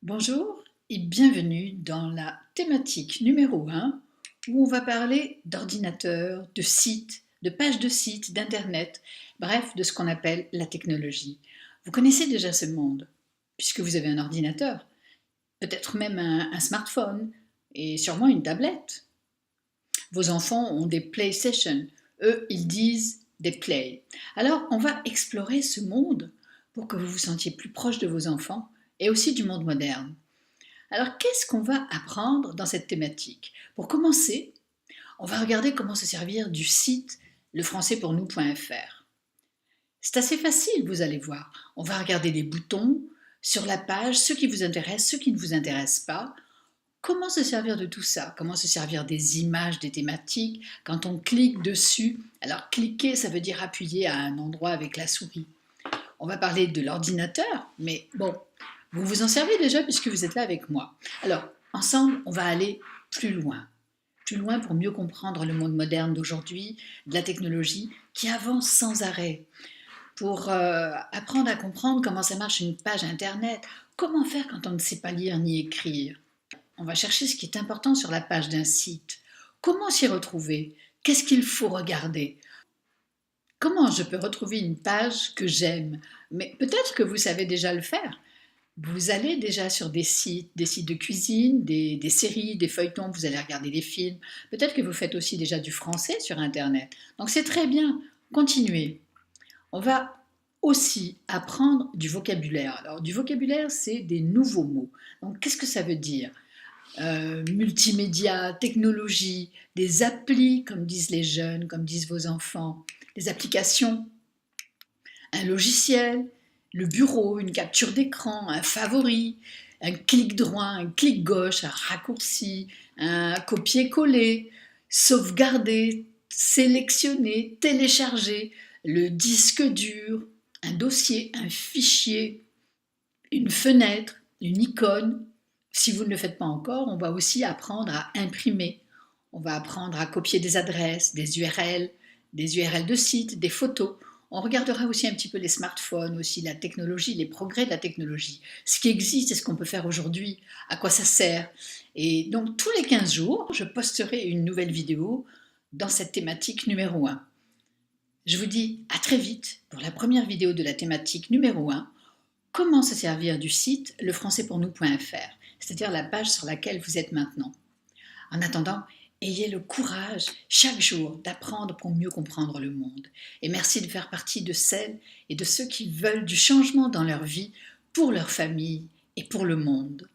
Bonjour et bienvenue dans la thématique numéro 1 où on va parler d'ordinateurs, de sites, de pages de sites, d'internet, bref, de ce qu'on appelle la technologie. Vous connaissez déjà ce monde, puisque vous avez un ordinateur, peut-être même un smartphone et sûrement une tablette. Vos enfants ont des PlayStation, eux ils disent des Play. Alors on va explorer ce monde pour que vous vous sentiez plus proche de vos enfants et aussi du monde moderne. Alors, qu'est-ce qu'on va apprendre dans cette thématique? Pour commencer, on va regarder comment se servir du site lefrançaispournous.fr. C'est assez facile, vous allez voir. On va regarder les boutons sur la page, ceux qui vous intéressent, ceux qui ne vous intéressent pas. Comment se servir de tout ça? Comment se servir des images, des thématiques? Quand on clique dessus, alors cliquer, ça veut dire appuyer à un endroit avec la souris. On va parler de l'ordinateur, mais bon, vous vous en servez déjà puisque vous êtes là avec moi. Alors, ensemble, on va aller plus loin pour mieux comprendre le monde moderne d'aujourd'hui, de la technologie qui avance sans arrêt, pour apprendre à comprendre comment ça marche une page Internet, comment faire quand on ne sait pas lire ni écrire. On va chercher ce qui est important sur la page d'un site. Comment s'y retrouver? Qu'est-ce qu'il faut regarder? Comment je peux retrouver une page que j'aime? Mais peut-être que vous savez déjà le faire. Vous allez déjà sur des sites de cuisine, des séries, des feuilletons, vous allez regarder des films. Peut-être que vous faites aussi déjà du français sur Internet. Donc c'est très bien, continuez. On va aussi apprendre du vocabulaire. Alors du vocabulaire, c'est des nouveaux mots. Donc qu'est-ce que ça veut dire? Multimédia, technologie, des applis, comme disent les jeunes, comme disent vos enfants, des applications, un logiciel, le bureau, une capture d'écran, un favori, un clic droit, un clic gauche, un raccourci, un copier-coller, sauvegarder, sélectionner, télécharger, le disque dur, un dossier, un fichier, une fenêtre, une icône. Si vous ne le faites pas encore, on va aussi apprendre à imprimer. On va apprendre à copier des adresses, des URL de sites, des photos. On regardera aussi un petit peu les smartphones, aussi la technologie, les progrès de la technologie, ce qui existe et ce qu'on peut faire aujourd'hui, à quoi ça sert. Et donc tous les 15 jours, je posterai une nouvelle vidéo dans cette thématique numéro 1. Je vous dis à très vite pour la première vidéo de la thématique numéro 1, comment se servir du site lefrançaispournous.fr, c'est-à-dire la page sur laquelle vous êtes maintenant. En attendant, ayez le courage chaque jour d'apprendre pour mieux comprendre le monde. Et merci de faire partie de celles et de ceux qui veulent du changement dans leur vie, pour leur famille et pour le monde.